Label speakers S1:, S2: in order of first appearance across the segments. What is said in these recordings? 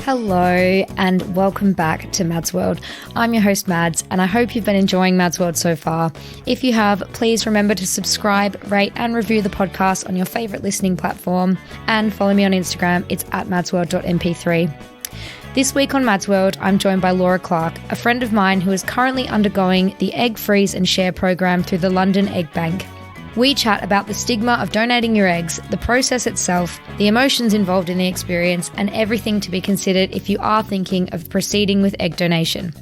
S1: Hello and welcome back to Mads World. I'm your host Mads and I hope you've been enjoying Mads World so far. If you have, please remember to subscribe, rate and review the podcast on your favourite listening platform and follow me on Instagram. It's at madsworld.mp3. This week on Mads World, I'm joined by Laura Clark, a friend of mine who is currently undergoing the Egg Freeze and Share program through the London Egg Bank. We chat about the stigma of donating your eggs, the process itself, the emotions involved in the experience, and everything to be considered if you are thinking of proceeding with egg donation.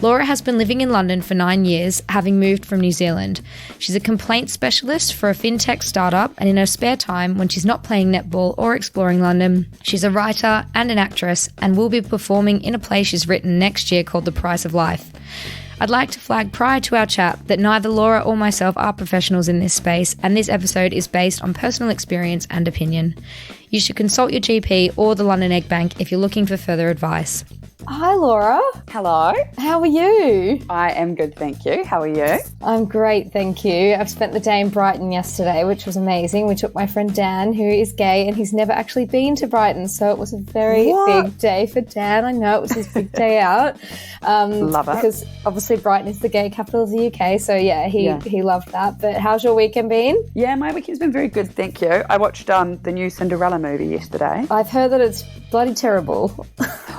S1: Laura has been living in London for 9 years, having moved from New Zealand. She's a complaints specialist for a fintech startup, and in her spare time, when she's not playing netball or exploring London, she's a writer and an actress and will be performing in a play she's written next year called The Price of Life. I'd like to flag prior to our chat that neither Laura or myself are professionals in this space, and this episode is based on personal experience and opinion. You should consult your GP or the London Egg Bank if you're looking for further advice.
S2: Hi Laura.
S3: Hello.
S2: How are you?
S3: I am good, thank you. How are you?
S2: I'm great, thank you. I've spent the day in Brighton yesterday, which was amazing. We took my friend Dan, who is gay, and he's never actually been to Brighton, so it was a very big day for Dan. I know, it was his big day out.
S3: Love it.
S2: Because obviously Brighton is the gay capital of the UK, so he loved that. But how's your weekend been?
S3: Yeah, my weekend's been very good, thank you. I watched the new Cinderella movie yesterday.
S2: I've heard that it's bloody terrible.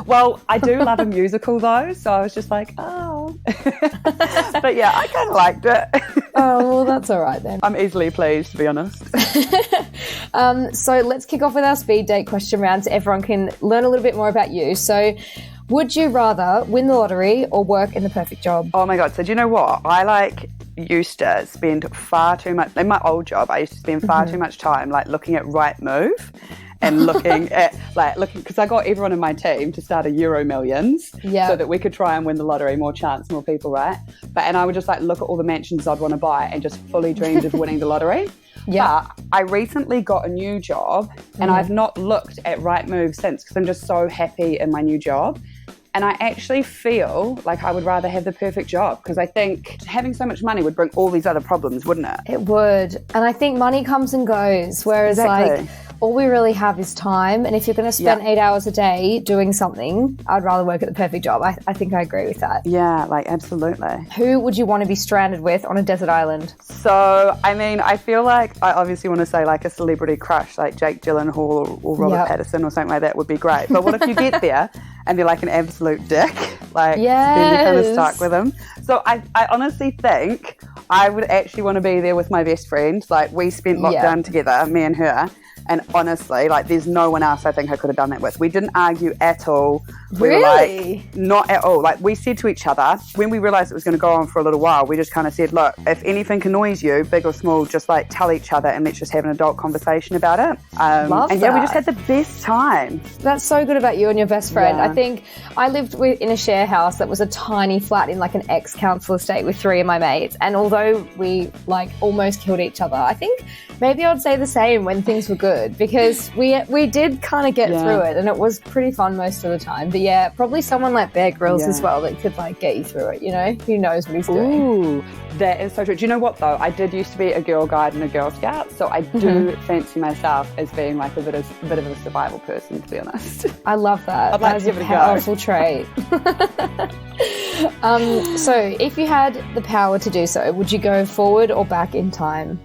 S3: Well, I do love a musical though, so I was just like, oh. But yeah, I kind of liked it.
S2: Oh, well, that's all right then.
S3: I'm easily pleased, to be honest.
S2: So let's kick off with our speed date question round so everyone can learn a little bit more about you. So would you rather win the lottery or work in the perfect job?
S3: Oh my God, so do you know what? I used to spend far too much, in my old job, I used to spend far too much time looking at Rightmove and looking at because I got everyone in my team to start a Euro Millions so that we could try and win the lottery, more chance, more people, right? And I would just look at all the mansions I'd want to buy and just fully dreamed of winning the lottery. Yeah. But I recently got a new job and I've not looked at Rightmove since because I'm just so happy in my new job. And I actually feel like I would rather have the perfect job because I think having so much money would bring all these other problems, wouldn't it?
S2: It would. And I think money comes and goes, whereas all we really have is time. And if you're going to spend 8 hours a day doing something, I'd rather work at the perfect job. I think I agree with that.
S3: Yeah, absolutely.
S2: Who would you want to be stranded with on a desert island?
S3: So, I mean, I feel like I obviously want to say a celebrity crush, like Jake Gyllenhaal or Robert Pattinson or something like that would be great. But what if you get there and they're an absolute dick? Then you're kind of stuck with them. So I honestly think I would actually want to be there with my best friend. We spent lockdown together, me and her. And honestly, there's no one else I think I could have done that with. We didn't argue at all. We
S2: were
S3: not at all. We said to each other, when we realised it was going to go on for a little while, we just kind of said, look, if anything annoys you, big or small, just tell each other and let's just have an adult conversation about it.
S2: Love
S3: and
S2: that.
S3: we just had the best time.
S2: That's so good about you and your best friend.
S3: Yeah.
S2: I think I lived in a share house that was a tiny flat in an ex-council estate with 3 of my mates. And although we almost killed each other, I think maybe I'd say the same when things were good because we did kind of get through it and it was pretty fun most of the time. But yeah, probably someone like Bear Grylls as well that could get you through it, you know? Who knows what he's doing.
S3: Ooh, that is so true. Do you know what though? I did used to be a Girl Guide and a Girl Scout, so I do fancy myself as being a bit of a survival person, to be honest.
S2: I love that. That is a powerful trait. So if you had the power to do so, would you go forward or back in time?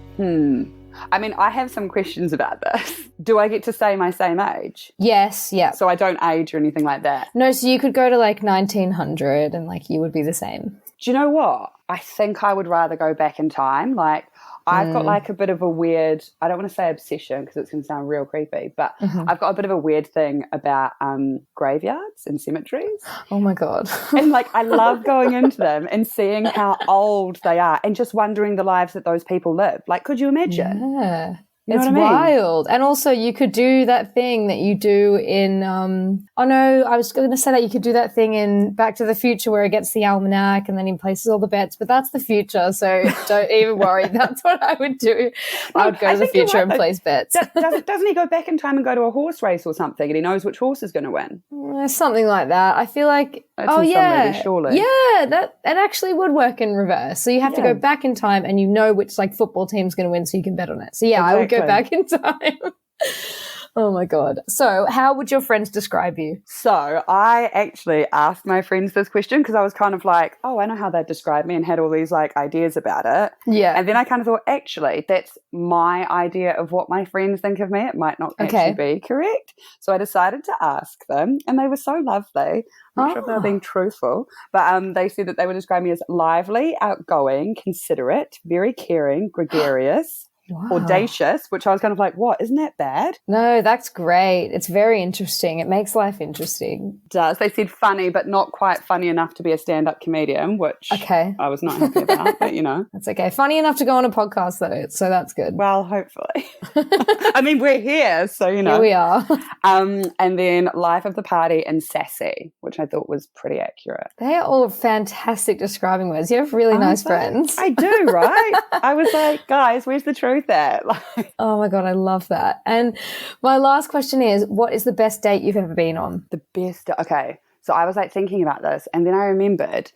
S3: I mean, I have some questions about this. Do I get to say my same age?
S2: Yes, yeah.
S3: So I don't age or anything like that?
S2: No, so you could go to 1900 and you would be the same.
S3: Do you know what? I think I would rather go back in time. I've got a bit of a weird, I don't want to say obsession because it's going to sound real creepy, but I've got a bit of a weird thing about graveyards and cemeteries.
S2: Oh my God.
S3: And I love going into them and seeing how old they are and just wondering the lives that those people lived. Could you imagine?
S2: Yeah.
S3: You know
S2: it's
S3: what I mean?
S2: wild. And also you could do that thing that you do in, I was going to say that you could do that thing in Back to the Future where he gets the almanac and then he places all the bets, but that's the future. So don't even worry. That's what I would do. I would go to the future and place bets.
S3: Doesn't he go back in time and go to a horse race or something and he knows which horse is going to win?
S2: Something like that. I feel like,
S3: that's some movie, surely.
S2: Yeah, that actually would work in reverse. So you have to go back in time and you know which football team's going to win so you can bet on it. So yeah, exactly. I would go back in time. Oh my God. So how would your friends describe you?
S3: So I actually asked my friends this question because I was kind of like, oh, I know how they describe me, and had all these like ideas about it.
S2: Yeah.
S3: And then I kind of thought, actually, that's my idea of what my friends think of me. It might not actually be correct. So I decided to ask them, and they were so lovely. I'm not sure if they were being truthful, but they said that they would describe me as lively, outgoing, considerate, very caring, gregarious, audacious, which I was kind of like, what? Isn't that bad?
S2: No, that's great. It's very interesting. It makes life interesting.
S3: It does. They said funny, but not quite funny enough to be a stand-up comedian, which I was not happy about, but you know.
S2: That's okay. Funny enough to go on a podcast though, so that's good.
S3: Well, hopefully. I mean, we're here, so you know.
S2: Here we are.
S3: And then life of the party and sassy, which I thought was pretty accurate.
S2: They are all fantastic describing words. You have really nice friends.
S3: I do, right? I was like, guys, where's the truth at?
S2: Oh my God, I love that. And my last question is, what is the best date you've ever been on?
S3: The best. Okay. So I was like thinking about this, and then I remembered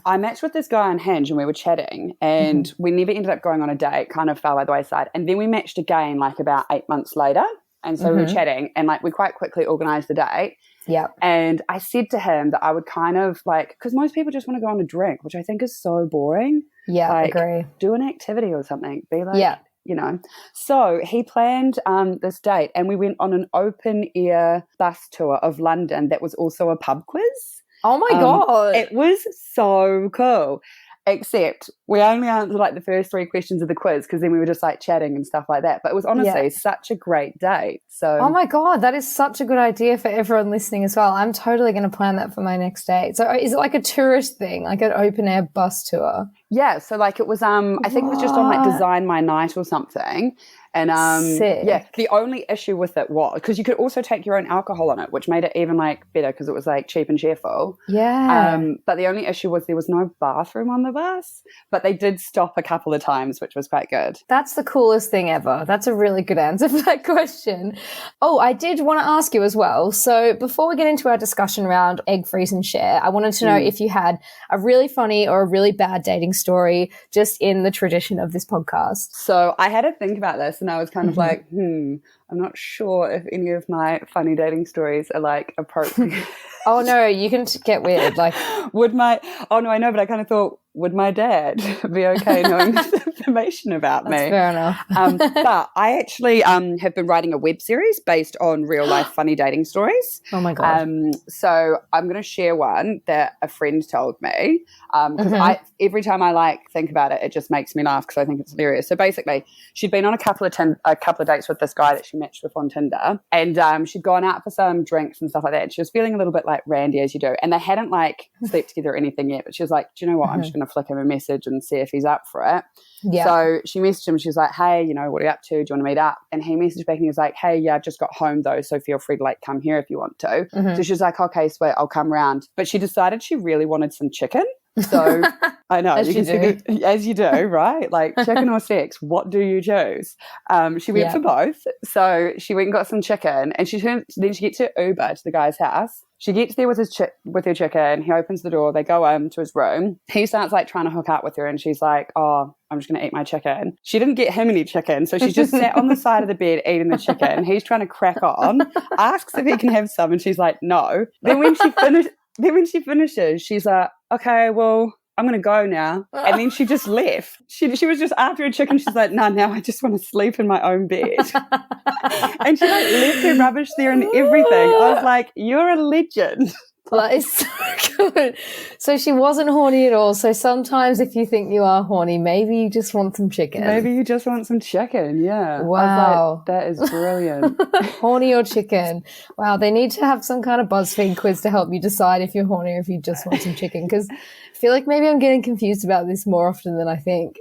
S3: I matched with this guy on Hinge, and we were chatting, and we never ended up going on a date, kind of fell by the wayside. And then we matched again like about 8 months later. And so we were chatting, and like we quite quickly organised the date.
S2: Yeah.
S3: And I said to him that I would kind of like, because most people just want to go on a drink, which I think is so boring.
S2: Yeah,
S3: like,
S2: I agree.
S3: Do an activity or something. Be like, you know. So he planned this date, and we went on an open air bus tour of London that was also a pub quiz.
S2: Oh my God.
S3: It was so cool. Except we only answered like the first 3 questions of the quiz, because then we were just like chatting and stuff like that. But it was honestly such a great date. So
S2: oh my God, that is such a good idea for everyone listening as well. I'm totally going to plan that for my next date. So is it like a tourist thing, like an open air bus tour?
S3: Yeah, so like it was I think it was just on like Design My Night or something. And
S2: Sick.
S3: yeah, the only issue with it was because you could also take your own alcohol on it, which made it even like better because it was like cheap and cheerful.
S2: Yeah.
S3: But the only issue was there was no bathroom on the bus, but they did stop a couple of times, which was quite good.
S2: That's the coolest thing ever. That's a really good answer for that question. Oh, I did want to ask you as well. So before we get into our discussion around egg freeze and share, I wanted to know if you had a really funny or a really bad dating story just in the tradition of this podcast.
S3: So I had to think about this, and I was kind of like, I'm not sure if any of my funny dating stories are like appropriate.
S2: Oh no, you can get weird. Like,
S3: oh no, I know, but I kind of thought, would my dad be okay knowing this information about me?
S2: That's fair enough.
S3: But I actually have been writing a web series based on real life funny dating stories.
S2: Oh my God.
S3: So I'm going to share one that a friend told me, because every time I like think about it, it just makes me laugh because I think it's hilarious. So basically, she'd been on a couple of dates with this guy that she matched with on Tinder, and she'd gone out for some drinks and stuff like that. And she was feeling a little bit like randy, as you do, and they hadn't like slept together or anything yet. But she was like, do you know what? I'm just going to flick him a message and see if he's up for it.
S2: Yeah.
S3: So she messaged him. She was like, hey, you know, what are you up to? Do you want to meet up? And he messaged back and he was like, hey, yeah, I just got home though, so feel free to like come here if you want to. So she was like, okay, sweet, I'll come round. But she decided she really wanted some chicken. So I know,
S2: as
S3: you do, right? Like chicken or sex, what do you choose? She went for both. So she went and got some chicken, and then she gets her Uber to the guy's house. She gets there with her chicken. He opens the door. They go to his room. He starts like trying to hook up with her, and she's like, oh, I'm just going to eat my chicken. She didn't get him any chicken, so she's just sat on the side of the bed eating the chicken. He's trying to crack on, asks if he can have some, and she's like, no. Then when she finishes, she's like, okay, well, I'm going to go now. And then she just left. She was just after her chicken. She's like, no, now I just want to sleep in my own bed. And she like left her rubbish there and everything. I was like, you're a legend.
S2: That is so good. So she wasn't horny at all. So sometimes if you think you are horny, maybe you just want some chicken.
S3: Maybe you just want some chicken, yeah.
S2: Wow.
S3: I was like, that is brilliant.
S2: Horny or chicken. Wow, they need to have some kind of BuzzFeed quiz to help you decide if you're horny or if you just want some chicken, because I feel like maybe I'm getting confused about this more often than I think.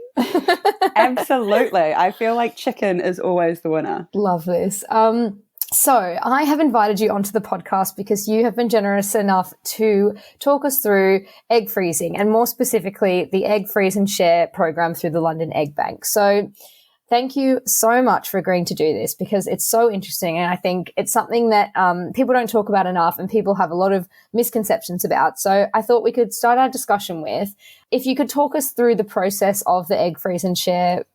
S3: Absolutely. I feel like chicken is always the winner.
S2: Love this. So I have invited you onto the podcast because you have been generous enough to talk us through egg freezing, and more specifically the Egg Freeze and Share program through the London Egg Bank. So thank you so much for agreeing to do this, because it's so interesting, and I think it's something that people don't talk about enough and people have a lot of misconceptions about. So I thought we could start our discussion with, if you could talk us through the process of the Egg Freeze and Share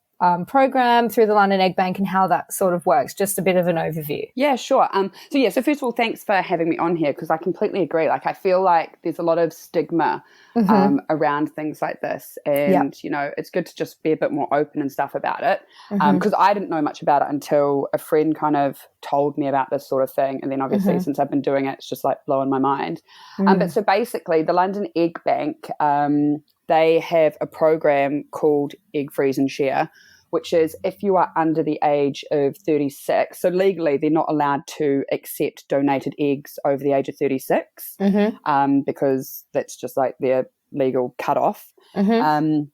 S2: program through the London Egg Bank and how that sort of works? Just a bit of an overview.
S3: Yeah, sure. So first of all, thanks for having me on here, because I completely agree. Like, I feel like there's a lot of stigma around things like this, and it's good to just be a bit more open and stuff about it. Because I didn't know much about it until a friend kind of told me about this sort of thing, and then obviously since I've been doing it, it's just like blowing my mind. But so basically, the London Egg Bank, they have a program called Egg Freeze and Share, which is if you are under the age of 36. So legally, they're not allowed to accept donated eggs over the age of 36 because that's just like their legal cutoff. And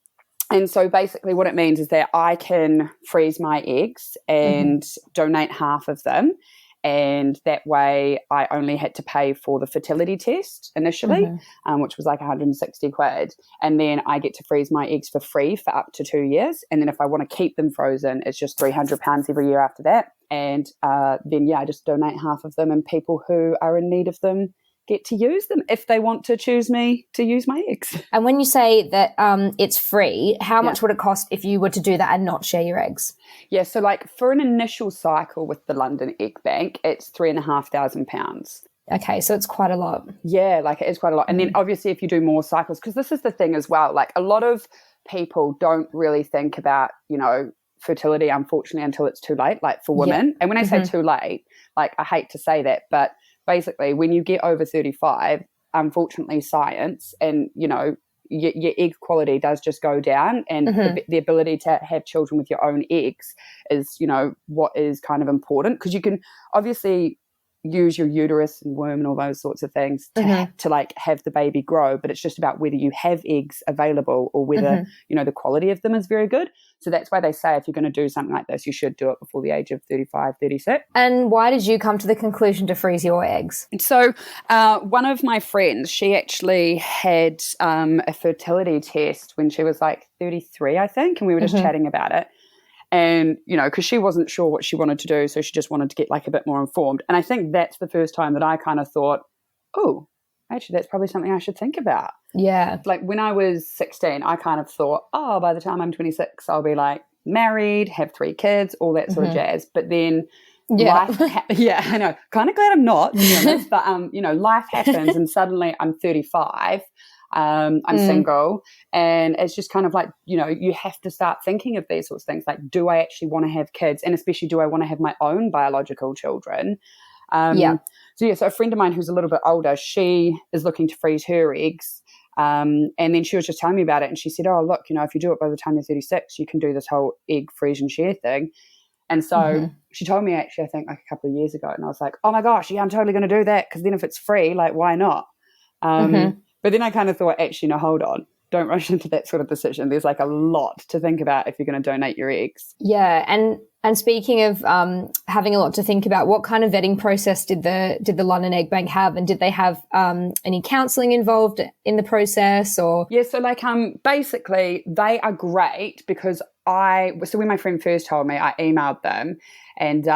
S3: so basically what it means is that I can freeze my eggs and donate half of them. And that way I only had to pay for the fertility test initially, which was like 160 quid. And then I get to freeze my eggs for free for up to 2 years. And then if I want to keep them frozen, it's just £300 every year after that. And then, I just donate half of them, and people who are in need of them get to use them if they want to choose me to use my eggs.
S2: And when you say that it's free, how much would it cost if you were to do that and not share your eggs?
S3: Yeah, so like for an initial cycle with the London Egg Bank, it's £3,500.
S2: Okay, so it's quite a lot.
S3: Yeah, like it is quite a lot. And then obviously if you do more cycles, because this is the thing as well, like a lot of people don't really think about, fertility, unfortunately, until it's too late, like for women. And when I say too late, like I hate to say that, but basically, when you get over 35, unfortunately, science and, your egg quality does just go down, and the ability to have children with your own eggs is, what is kind of important, because you can obviously use your uterus and womb and all those sorts of things to like have the baby grow, but it's just about whether you have eggs available or whether, the quality of them is very good. So that's why they say if you're going to do something like this, you should do it before the age of 35, 36.
S2: And why did you come to the conclusion to freeze your eggs?
S3: So one of my friends, she actually had a fertility test when she was like 33, I think, and we were just chatting about it. And, because she wasn't sure what she wanted to do, so she just wanted to get like a bit more informed. And I think that's the first time that I kind of thought, oh, actually, that's probably something I should think about.
S2: Yeah.
S3: Like when I was 16, I kind of thought, oh, by the time I'm 26, I'll be like married, have 3 kids, all that sort of jazz. But then life, I know, kind of glad I'm not, to be honest, but, life happens and suddenly I'm 35. I'm single, and it's just kind of like, you have to start thinking of these sorts of things. Like, do I actually want to have kids? And especially, do I want to have my own biological children? So a friend of mine who's a little bit older, she is looking to freeze her eggs. And then she was just telling me about it, and she said, oh, look, if you do it by the time you're 36, you can do this whole egg freeze and share thing. And so she told me actually, I think like a couple of years ago, and I was like, oh my gosh, yeah, I'm totally going to do that, because then if it's free, like, why not? But then I kind of thought, actually, no, hold on. Don't rush into that sort of decision. There's like a lot to think about if you're going to donate your eggs.
S2: Yeah. And speaking of having a lot to think about, what kind of vetting process did the London Egg Bank have? And did they have any counselling involved in the process? Or
S3: Yeah, so like basically they are great, because so when my friend first told me, I emailed them, and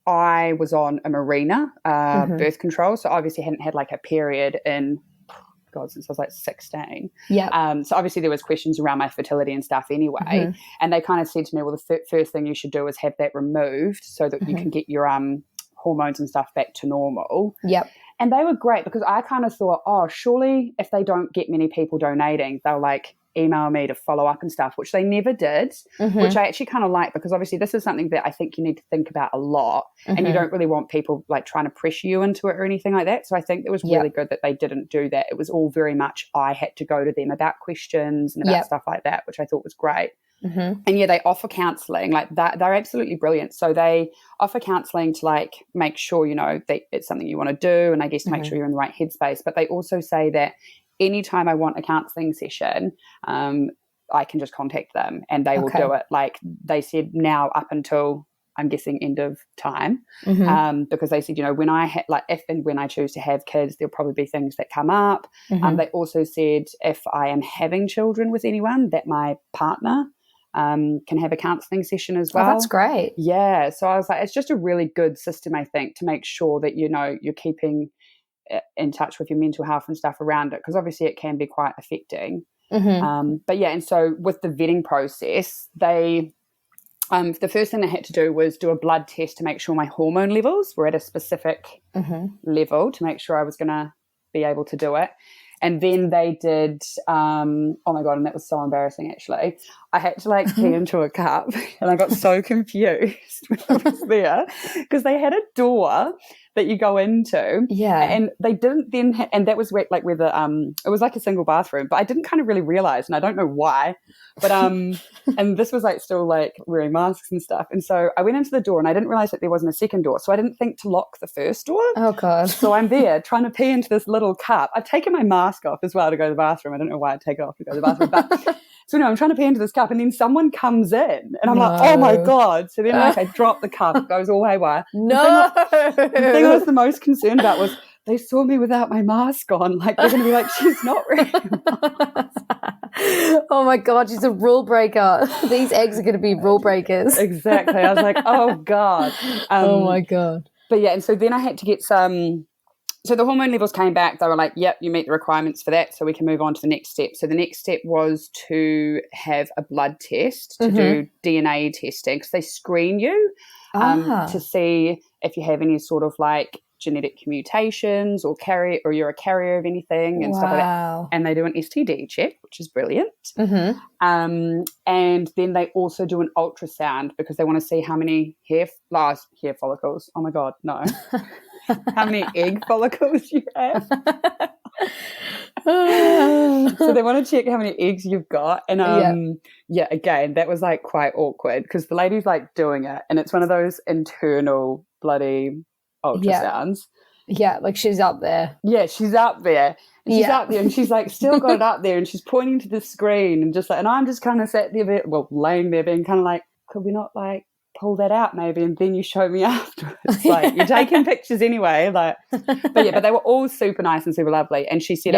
S3: I was on a Mirena birth control. So obviously hadn't had like a period in since I was like 16.
S2: Yeah.
S3: So obviously there was questions around my fertility and stuff anyway. And they kind of said to me, well, the first thing you should do is have that removed so that you can get your hormones and stuff back to normal.
S2: Yep.
S3: And they were great, because I kind of thought, oh, surely if they don't get many people donating, they'll like email me to follow up and stuff, which they never did, which I actually kind of like, because obviously this is something that I think you need to think about a lot, and you don't really want people like trying to pressure you into it or anything like that. So I think it was really good that they didn't do that. It was all very much I had to go to them about questions and about stuff like that, which I thought was great. And they offer counselling, like that. They're absolutely brilliant. So they offer counselling to like make sure, that it's something you want to do, and I guess to make sure you're in the right headspace. But they also say that anytime I want a counselling session, I can just contact them and they will do it. Like they said now up until, I'm guessing, end of time, because they said, when I if and when I choose to have kids, there'll probably be things that come up. They also said if I am having children with anyone, that my partner can have a counselling session as well.
S2: Oh, that's great.
S3: Yeah. So I was like, it's just a really good system, I think, to make sure that, you're keeping in touch with your mental health and stuff around it, because obviously it can be quite affecting. But yeah, and so with the vetting process, they the first thing they had to do was do a blood test to make sure my hormone levels were at a specific level to make sure I was going to be able to do it. And then they did, oh my God, and that was so embarrassing actually. I had to like pee into a cup and I got so confused when I was there because they had a door that you go into.
S2: Yeah.
S3: And they didn't then, and that was where the, it was like a single bathroom, but I didn't kind of really realize, and I don't know why, but, and this was like still like wearing masks and stuff. And so I went into the door and I didn't realize that there wasn't a second door. So I didn't think to lock the first door.
S2: Oh God.
S3: So I'm there trying to pee into this little cup. I've taken my mask off as well to go to the bathroom. I don't know why I'd take it off to go to the bathroom, but so no, I'm trying to pee into this cup and then someone comes in and I'm like, oh my God. So then like I drop the cup, it goes all haywire.
S2: No.
S3: The thing I was the most concerned about was they saw me without my mask on. Like they're going to be like, she's not wearing a mask.
S2: Oh my God, she's a rule breaker. These eggs are going to be rule breakers.
S3: Exactly. I was like, oh God.
S2: Oh my God.
S3: But yeah, and so then I had to get some. So the hormone levels came back. They were like, yep, you meet the requirements for that, so we can move on to the next step. So the next step was to have a blood test, to do DNA testing, because they screen you to see if you have any sort of like genetic mutations or you're a carrier of anything and stuff like that. And they do an STD check, which is brilliant. And then they also do an ultrasound because they want to see how many hair follicles. Oh my God, no. How many egg follicles you have. So they want to check how many eggs you've got. And again, that was like quite awkward because the lady's like doing it and it's one of those internal bloody ultrasounds.
S2: Yeah, like she's up there.
S3: Yeah, she's up there. And she's up there and she's like still got it up there and she's pointing to the screen and just like, and I'm just kind of sat there, laying there being kind of like, could we not like pull that out maybe and then you show me afterwards? Like you're taking pictures anyway. Like, but they were all super nice and super lovely. And she said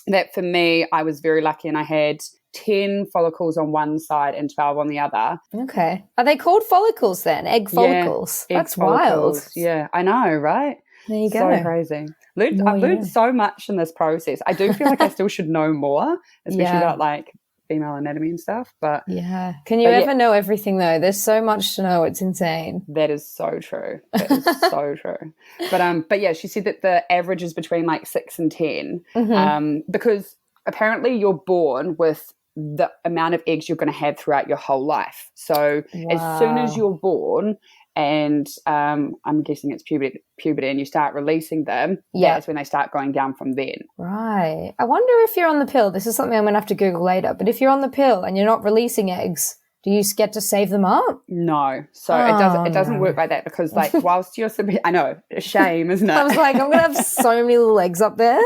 S3: that for me, I was very lucky and I had 10 follicles on one side and 12 on the other.
S2: Okay. Are they called follicles then? Egg follicles?
S3: Yeah,
S2: That's wild.
S3: Yeah, I know, right?
S2: There you go.
S3: So crazy. I've learned so much in this process. I do feel like I still should know more, especially about like female anatomy and stuff. But
S2: can you ever know everything though? There's so much to know. It's insane.
S3: That is so true. That is so true. But yeah, she said that the average is between like 6 and 10 because apparently you're born with the amount of eggs you're going to have throughout your whole life. So as soon as you're born and I'm guessing it's puberty and you start releasing them, that's when they start going down from then. Right.
S2: I wonder if you're on the pill. This is something I'm going to have to Google later. But if you're on the pill and you're not releasing eggs, do you get to save them up?
S3: No. So it doesn't work like that because like whilst you're I know, a shame, isn't it?
S2: I was like, I'm going to have so many little eggs up there.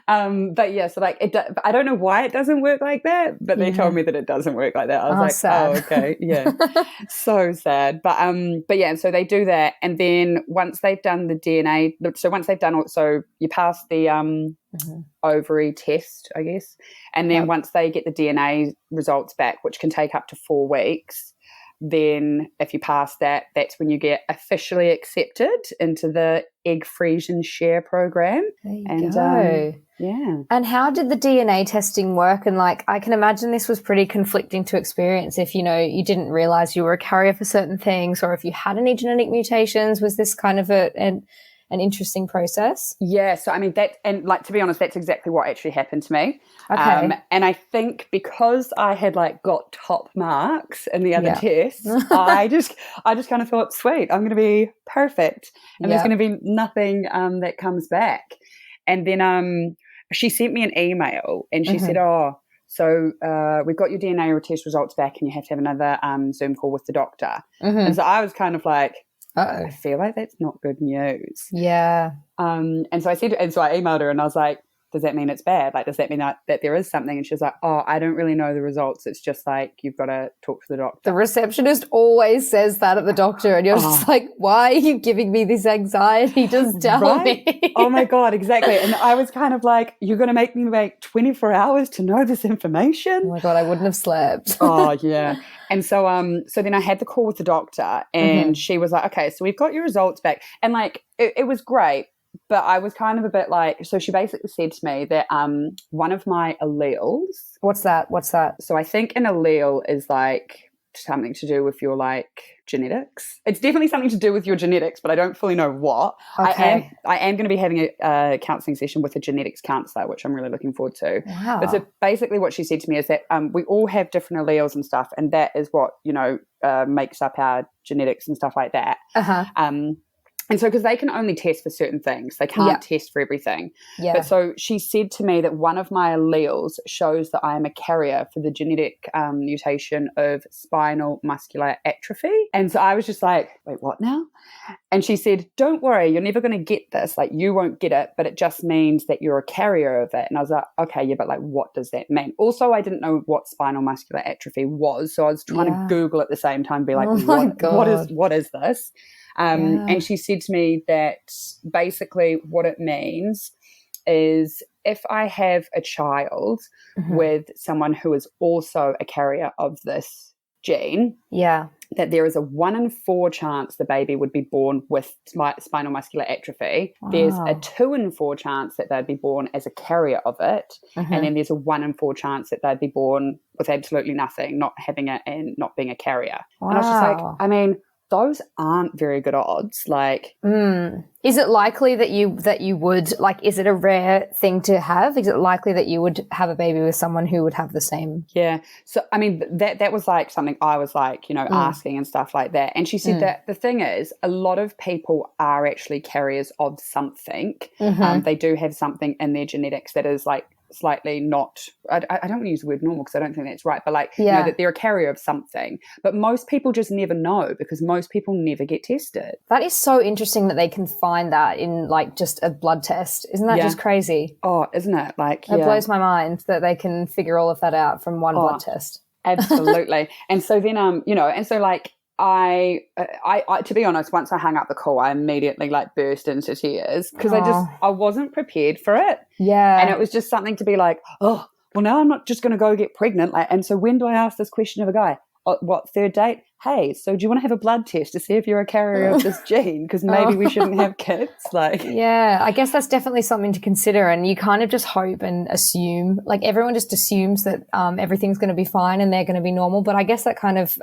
S3: But yeah, so like I don't know why it doesn't work like that, but they told me that it doesn't work like that. I was like, sad. Oh, okay, yeah, so sad. But yeah, and so they do that, and then once they've done the DNA, so once they've done also, you pass the ovary test, I guess, and then once they get the DNA results back, which can take up to 4 weeks. Then if you pass that, that's when you get officially accepted into the Egg Freeze and Share program.
S2: There you go.
S3: Yeah.
S2: And how did the DNA testing work? And like, I can imagine this was pretty conflicting to experience if, you know, you didn't realize you were a carrier for certain things or if you had any genetic mutations. Was this kind of an interesting process?
S3: Yeah, so I mean and like to be honest, that's exactly what actually happened to me.
S2: Okay.
S3: And I think because I had like got top marks in the other tests, I just kind of thought, sweet, I'm going to be perfect, and there's going to be nothing that comes back. And then she sent me an email and she said, so we've got your DNA test results back, and you have to have another Zoom call with the doctor. And so I was kind of like, I feel like that's not good news.
S2: Yeah.
S3: And so I emailed her and I was like, does that mean it's bad? Like, does that mean that there is something? And she was like, oh, I don't really know the results. It's just like, you've got to talk to the doctor.
S2: The receptionist always says that at the doctor, and you're just like, why are you giving me this anxiety? Just tell me.
S3: Oh my God, exactly. And I was kind of like, you're going to make me wait 24 hours to know this information?
S2: Oh my God, I wouldn't have slept.
S3: Oh yeah. And so then I had the call with the doctor, and she was like, okay, so we've got your results back. And like, it was great. But I was kind of a bit like, so she basically said to me that one of my alleles.
S2: What's that?
S3: So I think an allele is like something to do with your like genetics. It's definitely something to do with your genetics, but I don't fully know what.
S2: Okay.
S3: I am going to be having a counselling session with a genetics counsellor, which I'm really looking forward to.
S2: Wow.
S3: But so basically what she said to me is that we all have different alleles and stuff, and that is what, makes up our genetics and stuff like that.
S2: Uh-huh.
S3: And so because they can only test for certain things, they can't test for everything.
S2: Yeah.
S3: But so she said to me that one of my alleles shows that I am a carrier for the genetic mutation of spinal muscular atrophy. And so I was just like, wait, what now? And she said, don't worry, you're never going to get this. Like, you won't get it, but it just means that you're a carrier of it. And I was like, okay, yeah, but like, what does that mean? Also, I didn't know what spinal muscular atrophy was. So I was trying to Google at the same time, be like, what is this? And she said to me that basically what it means is if I have a child with someone who is also a carrier of this gene, that there is a 1 in 4 chance the baby would be born with spinal muscular atrophy. Wow. There's a 2 in 4 chance that they'd be born as a carrier of it. And then there's a 1 in 4 chance that they'd be born with absolutely nothing, not having it and not being a carrier.
S2: Wow.
S3: And I was just like, I mean, those aren't very good odds. Like,
S2: is it likely that you would, like, is it a rare thing to have? Is it likely that you would have a baby with someone who would have the same?
S3: Yeah. So, I mean, that was like something I was like, asking and stuff like that. And she said that the thing is, a lot of people are actually carriers of something. They do have something in their genetics that is like slightly not, I don't want to use the word normal because I don't think that's right, but like, that they're a carrier of something. But most people just never know because most people never get tested.
S2: That is so interesting that they can find that in like just a blood test. Isn't that just crazy?
S3: Oh, isn't it? Like,
S2: it blows my mind that they can figure all of that out from one blood test.
S3: Absolutely. And so then, and so like, I to be honest, once I hung up the call, I immediately like burst into tears because I wasn't prepared for it.
S2: Yeah.
S3: And it was just something to be like, oh, well, now I'm not just going to go get pregnant. Like, and so when do I ask this question of a guy? What, third date? Hey, so do you want to have a blood test to see if you're a carrier of this gene? Because maybe we shouldn't have kids. Like,
S2: yeah, I guess that's definitely something to consider. And you kind of just hope and assume, like everyone just assumes that everything's going to be fine and they're going to be normal. But I guess that kind of,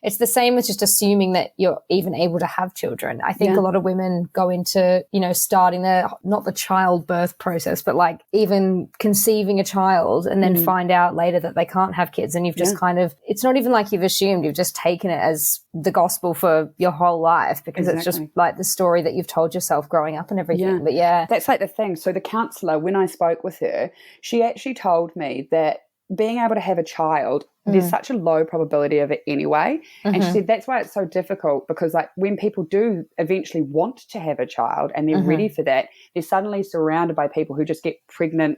S2: it's the same as just assuming that you're even able to have children. I think a lot of women go into, starting not the childbirth process, but like even conceiving a child and then find out later that they can't have kids. And you've just kind of, it's not even like you've assumed, you've just taken it as the gospel for your whole life because it's just like the story that you've told yourself growing up and everything. But that's
S3: like the thing. So the counsellor, when I spoke with her, she actually told me that being able to have a child, there's such a low probability of it anyway. And she said that's why it's so difficult because like when people do eventually want to have a child and they're ready for that, they're suddenly surrounded by people who just get pregnant,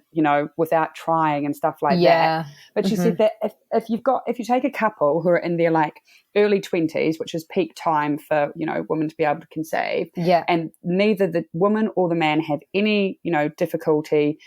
S3: without trying and stuff like that. But she said that if you take a couple who are in their like early 20s, which is peak time for, women to be able to conceive, and neither the woman or the man have any, difficulty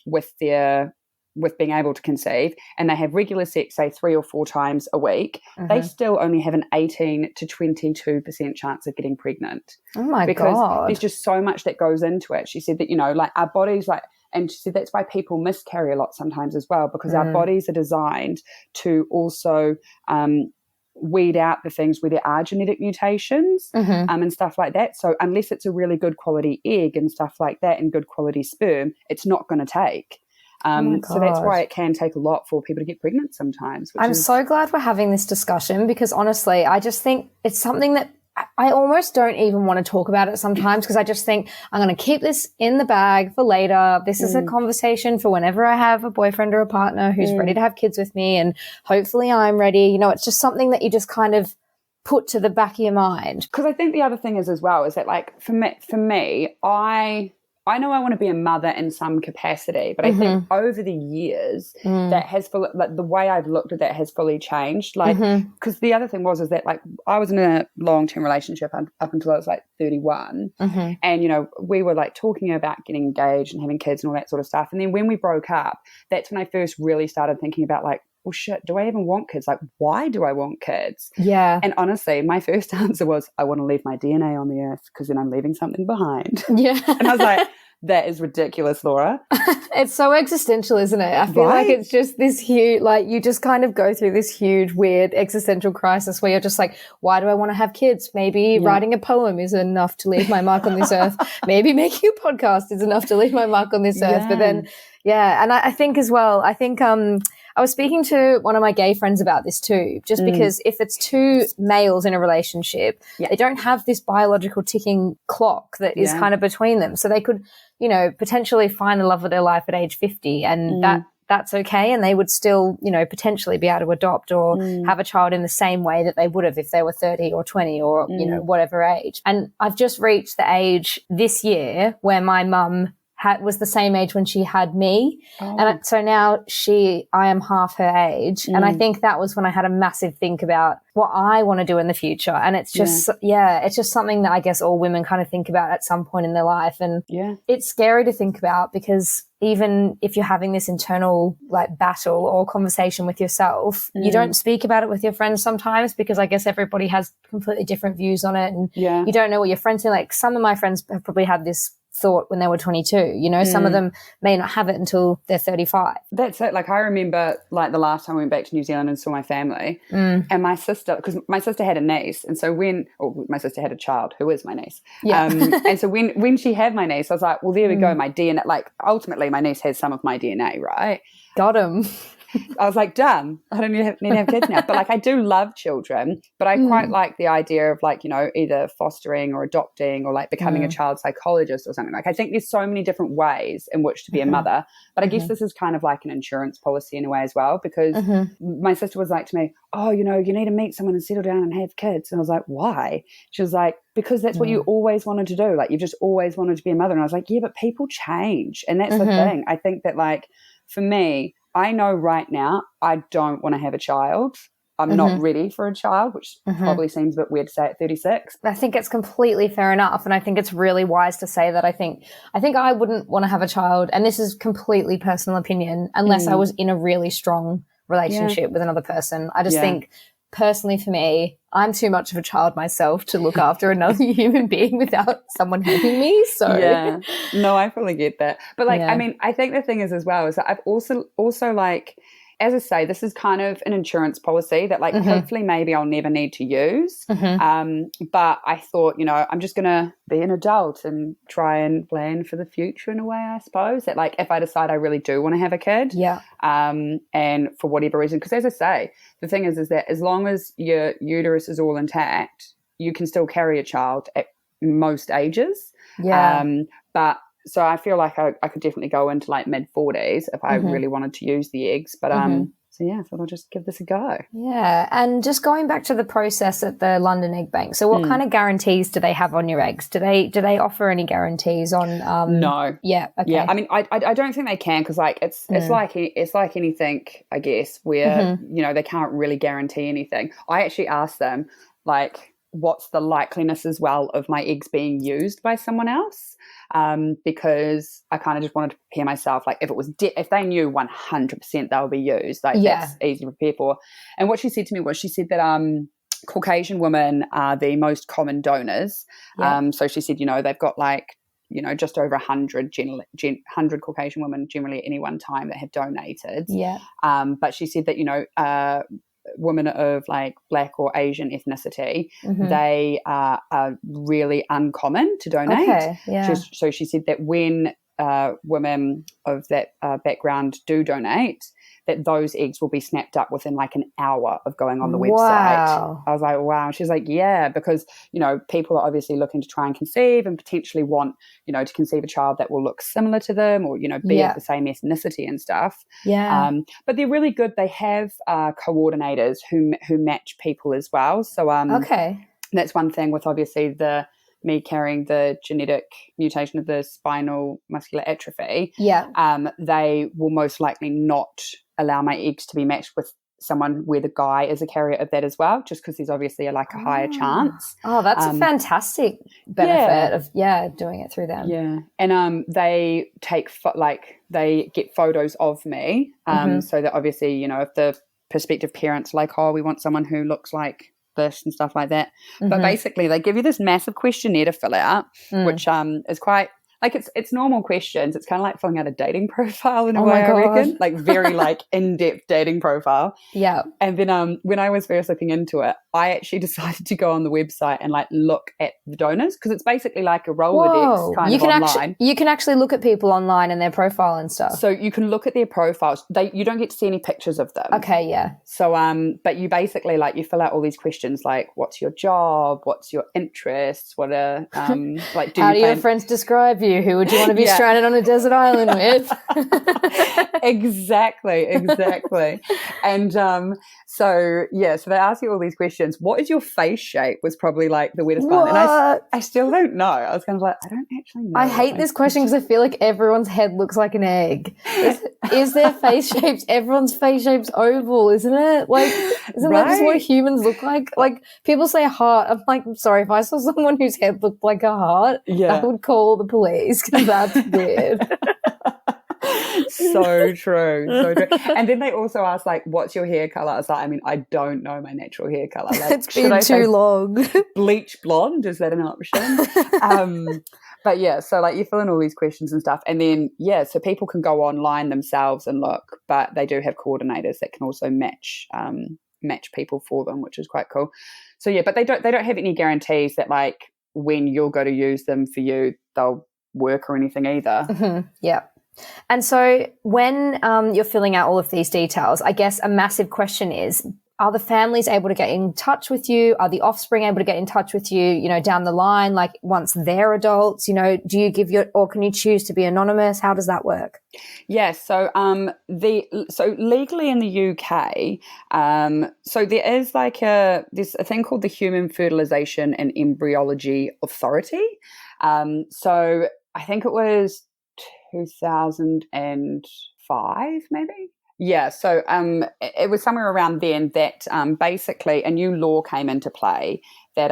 S3: with being able to conceive, and they have regular sex, say 3 or 4 times a week, they still only have an 18 to 22% chance of getting pregnant.
S2: Oh my God.
S3: Because there's just so much that goes into it. She said that, like our bodies, like, and she said that's why people miscarry a lot sometimes as well, because our bodies are designed to also weed out the things where there are genetic mutations and stuff like that. So unless it's a really good quality egg and stuff like that and good quality sperm, it's not going to take. So that's why it can take a lot for people to get pregnant sometimes.
S2: I'm so glad we're having this discussion because honestly, I just think it's something that I almost don't even want to talk about it sometimes because I just think I'm going to keep this in the bag for later. This is a conversation for whenever I have a boyfriend or a partner who's ready to have kids with me, and hopefully I'm ready. It's just something that you just kind of put to the back of your mind.
S3: Because I think the other thing is as well is that like for me, I know I want to be a mother in some capacity, but I think over the years that has like the way I've looked at that has fully changed. Like, because the other thing is that like I was in a long-term relationship up until I was like 31, and we were like talking about getting engaged and having kids and all that sort of stuff. And then when we broke up, that's when I first really started thinking about like, well, shit, do I even want kids? Like, why do I want kids?
S2: Yeah.
S3: And honestly, my first answer was, I want to leave my DNA on the earth because then I'm leaving something behind.
S2: Yeah.
S3: And I was like, that is ridiculous, Laura.
S2: It's so existential, isn't it? I feel like it's just this huge, like you just kind of go through this huge, weird existential crisis where you're just like, why do I want to have kids? Maybe writing a poem is enough to leave my mark on this earth. Maybe making a podcast is enough to leave my mark on this earth. But then, and I think as well, I was speaking to one of my gay friends about this too, just because if it's two males in a relationship, they don't have this biological ticking clock that is kind of between them. So they could, you know, potentially find the love of their life at age 50 and that's okay. And they would still, you know, potentially be able to adopt or have a child in the same way that they would have if they were 30 or 20 or, you know, whatever age. And I've just reached the age this year where my mum was the same age when she had me. And so now I am half her age. And I think that was when I had a massive think about what I want to do in the future. And it's just, it's just something that I guess all women kind of think about at some point in their life. And it's scary to think about because even if you're having this internal like battle or conversation with yourself, you don't speak about it with your friends sometimes because I guess everybody has completely different views on it. And you don't know what your friends think. Like some of my friends have probably had this thought when they were 22, you know, some of them may not have it until they're 35.
S3: That's it. Like I remember like the last time I went back to New Zealand and saw my family and my sister, because my sister had a niece. And so my sister had a child who is my niece. And so when she had my niece, I was like, well, there we go. My DNA, like ultimately my niece has some of my DNA, right?
S2: Got him.
S3: I was like, done. I don't need to have kids now. But like, I do love children, but I quite like the idea of like, you know, either fostering or adopting or like becoming a child psychologist or something. Like, I think there's so many different ways in which to be a mother, but I guess this is kind of like an insurance policy in a way as well, because my sister was like to me, oh, you know, you need to meet someone and settle down and have kids. And I was like, why? She was like, because that's what you always wanted to do. Like, you've just always wanted to be a mother. And I was like, yeah, but people change. And that's the thing. I think that like, for me, I know right now I don't want to have a child. I'm not ready for a child, which probably seems a bit weird to say at 36.
S2: I think it's completely fair enough. And I think it's really wise to say that I think I wouldn't want to have a child, and this is completely personal opinion, unless I was in a really strong relationship with another person. I just think personally for me, I'm too much of a child myself to look after another human being without someone helping me. So
S3: no, I fully get that. But like, I mean, I think the thing is as well is that I've also like, as I say, this is kind of an insurance policy that like hopefully maybe I'll never need to use. But I thought, you know, I'm just going to be an adult and try and plan for the future in a way, I suppose, that like if I decide I really do want to have a kid and for whatever reason, because as I say, the thing is that as long as your uterus is all intact, you can still carry a child at most ages. But so I feel like I could definitely go into like mid-40s if I really wanted to use the eggs. But so I thought I'll just give this a go.
S2: Yeah, and just going back to the process at the London Egg Bank. So what kind of guarantees do they have on your eggs? Do they offer any guarantees on?
S3: No.
S2: Yeah. Okay.
S3: Yeah. I mean, I don't think they can, because like it's like anything, I guess, where you know they can't really guarantee anything. I actually asked them like, what's the likeliness as well of my eggs being used by someone else? Because I kind of just wanted to prepare myself, like if it was if they knew 100% they would be used, like that's easy to prepare for. And what she said to me was, she said that Caucasian women are the most common donors. So she said, you know, they've got like, you know, just over 100 Caucasian women generally at any one time that have donated. But she said that, you know, women of like Black or Asian ethnicity, they are really uncommon to donate. So she said that when women of that background do donate, that those eggs will be snapped up within like an hour of going on the website. I was like, wow. She's like, yeah, because, you know, people are obviously looking to try and conceive and potentially want, you know, to conceive a child that will look similar to them or, you know, be of the same ethnicity and stuff. But they're really good. They have coordinators who match people as well. So that's one thing with obviously me carrying the genetic mutation of the spinal muscular atrophy. They will most likely not allow my eggs to be matched with someone where the guy is a carrier of that as well, just because there's obviously a higher chance.
S2: Oh, that's a fantastic benefit of doing it through them.
S3: And they take they get photos of me, so that obviously, you know, if the prospective parents like, oh, we want someone who looks like this and stuff like that. But basically they give you this massive questionnaire to fill out, which is quite like it's normal questions. It's kind of like filling out a dating profile in a way, I reckon. Like very like in-depth dating profile.
S2: Yeah.
S3: And then when I was first looking into it, I actually decided to go on the website and like look at the donors, because it's basically like a Rolodex kind of online.
S2: You can actually look at people online and their profile and stuff.
S3: So you can look at their profiles. You don't get to see any pictures of them.
S2: Okay, yeah.
S3: So but you basically like you fill out all these questions like, what's your job? What's your interests? What are like
S2: how do your friends describe you? Who would you want to be stranded on a desert island with?
S3: Exactly. And so they ask you all these questions. What is your face shape was probably like the weirdest one. And I still don't know. I was kind of like, I don't actually know.
S2: I hate this question because I feel like everyone's head looks like an egg. Is their face shapes, everyone's face shape's oval, isn't it? Like, isn't that just what humans look like? Like, people say heart. I'm like, I'm sorry, if I saw someone whose head looked like a heart, I would call the police because that's weird.
S3: So true. And then they also ask like, what's your hair color? I was like, I mean, I don't know my natural hair color. Like,
S2: it's been too long.
S3: Bleach blonde, is that an option? But yeah, so like you fill in all these questions and stuff, and then so people can go online themselves and look, but they do have coordinators that can also match people for them, which is quite cool. So yeah, but they don't have any guarantees that like when you'll go to use them for you, they'll work or anything either.
S2: Mm-hmm. Yeah. And so when you're filling out all of these details, I guess a massive question is, are the families able to get in touch with you? Are the offspring able to get in touch with you, you know, down the line, like once they're adults? You know, do you give or can you choose to be anonymous? How does that work?
S3: Yeah, so so legally in the UK, so there is like there's a thing called the Human Fertilisation and Embryology Authority. So I think it was 2005 maybe. Yeah, so it was somewhere around then that basically a new law came into play that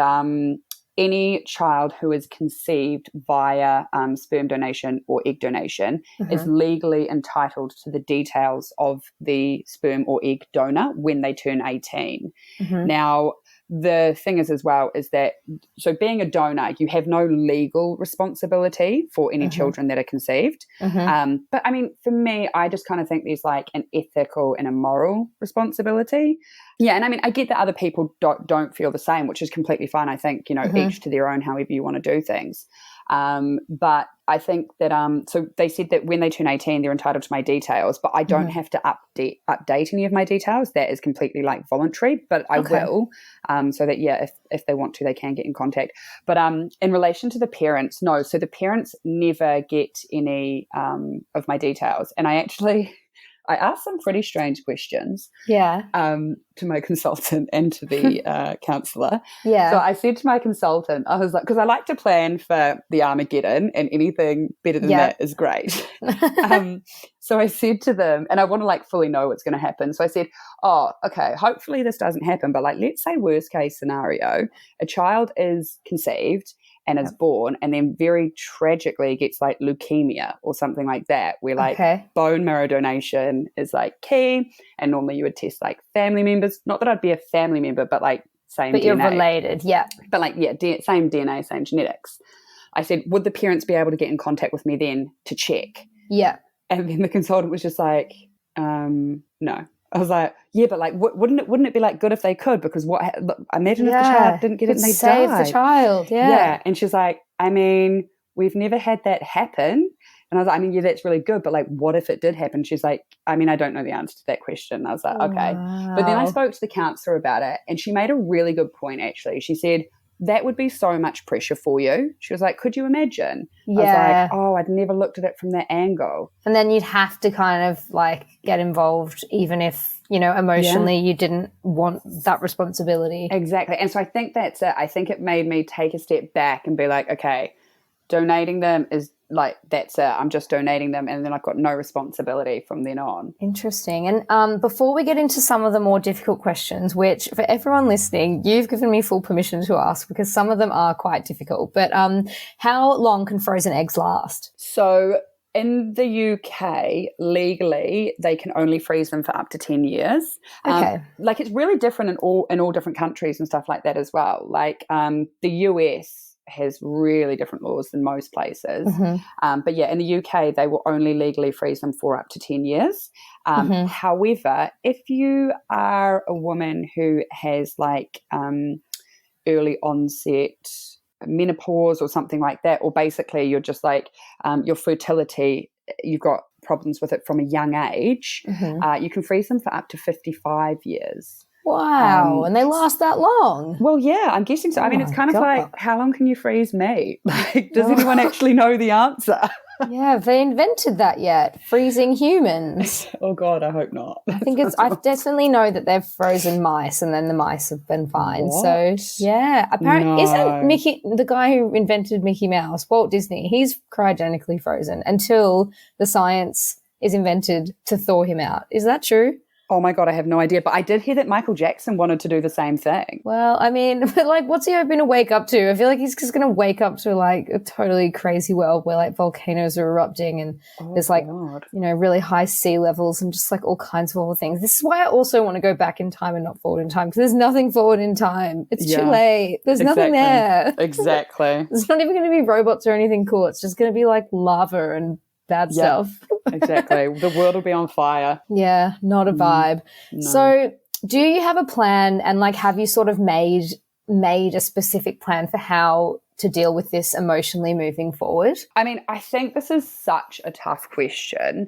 S3: any child who is conceived via sperm donation or egg donation is legally entitled to the details of the sperm or egg donor when they turn 18. Now, the thing is as well is that, so being a donor, you have no legal responsibility for any children that are conceived. But I mean, for me, I just kind of think there's like an ethical and a moral responsibility. Yeah, and I mean, I get that other people don't feel the same, which is completely fine. I think, you know, each to their own, however you want to do things. But I think that so they said that when they turn 18, they're entitled to my details, but I don't have to update any of my details. That is completely like voluntary, but I will, so that if they want to, they can get in contact. But in relation to the parents, no. So the parents never get any of my details, and I asked some pretty strange questions.
S2: Yeah.
S3: To my consultant and to the counsellor.
S2: Yeah.
S3: So I said to my consultant, I was like, because I like to plan for the Armageddon, and anything better than that is great. So I said to them, and I want to like fully know what's going to happen. So I said, oh, okay, hopefully this doesn't happen, but like, let's say worst case scenario, a child is conceived and is born, and then very tragically gets like leukemia or something like that, where like bone marrow donation is like key, and normally you would test like family members. Not that I'd be a family member, but like same
S2: but
S3: DNA.
S2: You're related, yeah.
S3: But like, same DNA, same genetics. I said, would the parents be able to get in contact with me then to check?
S2: Yeah.
S3: And then the consultant was just like, no. I was like, yeah, but like, wouldn't it be like good if they could? Because imagine if the child didn't get it and they
S2: save
S3: died.
S2: the child,
S3: Yeah. And she's like, I mean, we've never had that happen. And I was like, I mean, yeah, that's really good, but like, what if it did happen? She's like, I mean, I don't know the answer to that question. I was like, okay.
S2: Wow.
S3: But then I spoke to the counsellor about it, and she made a really good point, actually. She said, that would be so much pressure for you. She was like, could you imagine?
S2: Yeah.
S3: I was like, oh, I'd never looked at it from that angle.
S2: And then you'd have to kind of like get involved, even if, you know, emotionally you didn't want that responsibility.
S3: Exactly. And so I think that's it. I think it made me take a step back and be like, okay, donating them is like, that's it. I'm just donating them, and then I've got no responsibility from then on.
S2: Interesting. And before we get into some of the more difficult questions, which for everyone listening, you've given me full permission to ask because some of them are quite difficult, but how long can frozen eggs last?
S3: So in the UK, legally, they can only freeze them for up to 10 years.
S2: Okay.
S3: Like it's really different in all different countries and stuff like that as well. Like the US has really different laws than most places. But yeah, in the UK, they will only legally freeze them for up to 10 years. However, if you are a woman who has like early onset menopause or something like that, or basically you're just like your fertility, you've got problems with it from a young age, you can freeze them for up to 55 years.
S2: Wow. And they last that long?
S3: Well, yeah, I'm guessing so. I mean, it's kind of like, how long can you freeze me? Like, does anyone actually know the answer?
S2: Yeah, have they invented that yet? Freezing humans?
S3: Oh God, I hope not.
S2: I definitely know that they've frozen mice and then the mice have been fine.
S3: What?
S2: So yeah, apparently
S3: No.
S2: isn't Mickey, the guy who invented Mickey Mouse, Walt Disney, he's cryogenically frozen until the science is invented to thaw him out. Is that true?
S3: Oh my God, I have no idea. But I did hear that Michael Jackson wanted to do the same thing.
S2: Well, I mean, but like, what's he hoping to wake up to? I feel like he's just going to wake up to like a totally crazy world where like volcanoes are erupting and there's like,
S3: God.
S2: you know, really high sea levels and just like all kinds of other things. This is why I also want to go back in time and not forward in time, because there's nothing forward in time. It's too late. There's nothing there.
S3: Exactly.
S2: There's not even going to be robots or anything cool. It's just going to be like lava and bad stuff.
S3: Exactly. The world will be on fire.
S2: Yeah, not a vibe.
S3: No.
S2: So do you have a plan, and like have you sort of made a specific plan for how to deal with this emotionally moving forward?
S3: I mean, I think this is such a tough question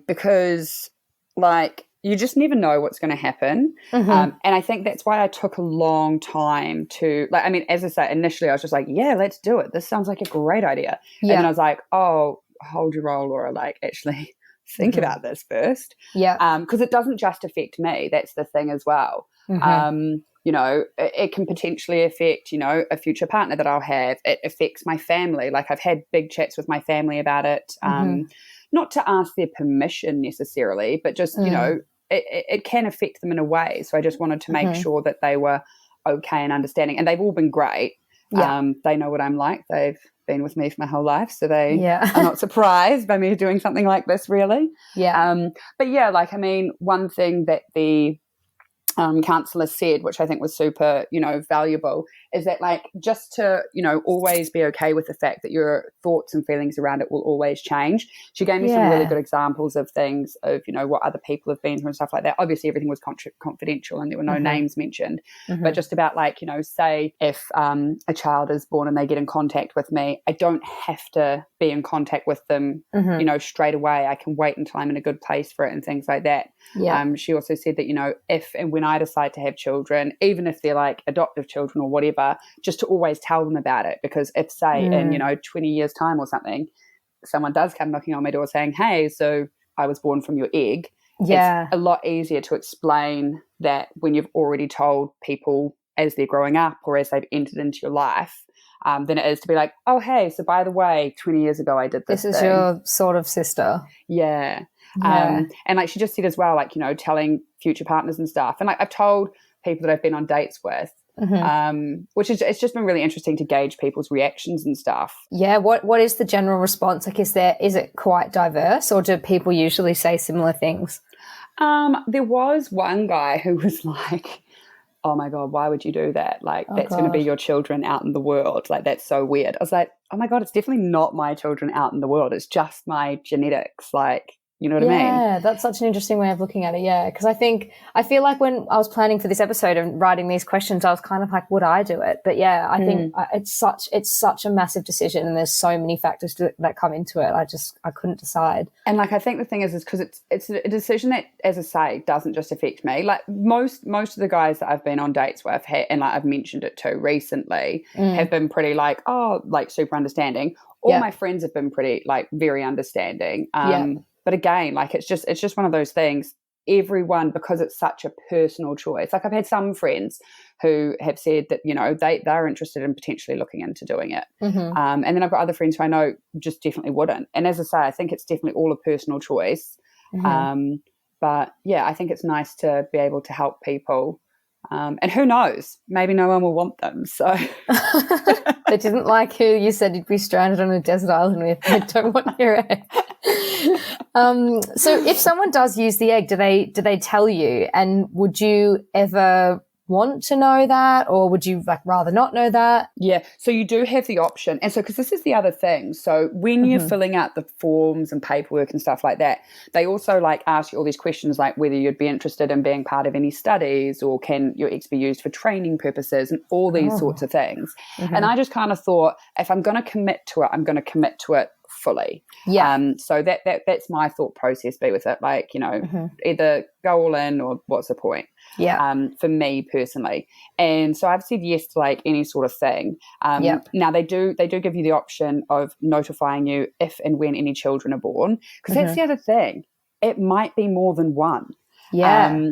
S3: because like you just never know what's going to happen. And I think that's why I took a long time to, like, I mean, as I say, initially I was just like, yeah, let's do it. This sounds like a great idea. And then I was like, oh, hold your roll, Laura, like actually think about this first.
S2: Yeah.
S3: Because it doesn't just affect me. That's the thing as well. You know, it can potentially affect, you know, a future partner that I'll have. It affects my family. Like I've had big chats with my family about it, not to ask their permission necessarily, but just, you know, it can affect them in a way. So I just wanted to make sure that they were okay and understanding. And they've all been great. They know what I'm like. They've been with me for my whole life, so they are not surprised by me doing something like this, really. But yeah, like, I mean, one thing that the counsellor said, which I think was super, you know, valuable, is that like just to, you know, always be okay with the fact that your thoughts and feelings around it will always change. She gave me some really good examples of things of, you know, what other people have been through and stuff like that. Obviously everything was confidential and there were no names mentioned, but just about like, you know, say if a child is born and they get in contact with me, I don't have to be in contact with them, you know, straight away. I can wait until I'm in a good place for it and things like that. She also said that, you know, if and when I decide to have children, even if they're like adoptive children or whatever, just to always tell them about it. Because if, say, in, you know, 20 years' time or something, someone does come knocking on my door saying, hey, so I was born from your egg, it's a lot easier to explain that when you've already told people as they're growing up or as they've entered into your life, than it is to be like, oh, hey, so by the way, 20 years ago I did this
S2: is
S3: thing.
S2: your sort of sister.
S3: And like she just said as well, like, you know, telling future partners and stuff. And like I've told people that I've been on dates with, which is, it's just been really interesting to gauge people's reactions and stuff.
S2: Yeah. What is the general response? Like, is it quite diverse, or do people usually say similar things?
S3: There was one guy who was like, oh my God, why would you do that? Like, that's going to be your children out in the world. Like, that's so weird. I was like, oh my God, it's definitely not my children out in the world. It's just my genetics. Like, you know what I mean?
S2: Yeah, that's such an interesting way of looking at it, yeah. Because I feel like when I was planning for this episode and writing these questions, I was kind of like, would I do it? But yeah, I think it's such a massive decision, and there's so many factors that come into it. I couldn't decide.
S3: And like, I think the thing is because it's a decision that, as I say, doesn't just affect me. Like most of the guys that I've been on dates with, and like I've mentioned it too recently, have been pretty like, oh, like super understanding. All my friends have been pretty like very understanding. But again, like it's just one of those things. Everyone, because it's such a personal choice. Like I've had some friends who have said that, you know, they're interested in potentially looking into doing it. And then I've got other friends who I know just definitely wouldn't. And as I say, I think it's definitely all a personal choice. But yeah, I think it's nice to be able to help people And who knows? Maybe no one will want them. So
S2: They didn't like who you said you'd be stranded on a desert island with. They don't want your egg. So if someone does use the egg, do they tell you? And would you ever want to know that, or would you rather not know that?
S3: Yeah, so you do have the option. And so, because this is the other thing, so when you're filling out the forms and paperwork and stuff like that, they also ask you all these questions like whether you'd be interested in being part of any studies, or can your eggs be used for training purposes, and all these sorts of things. And I just kind of thought, if I'm going to commit to it, I'm going to commit to it fully.
S2: Yeah.
S3: So that's my thought process be with it. Either go all in, or what's the point?
S2: Yeah.
S3: For me personally. And so I've said yes to any sort of thing. Now they do give you the option of notifying you if and when any children are born, because that's the other thing. It might be more than one.
S2: Yeah.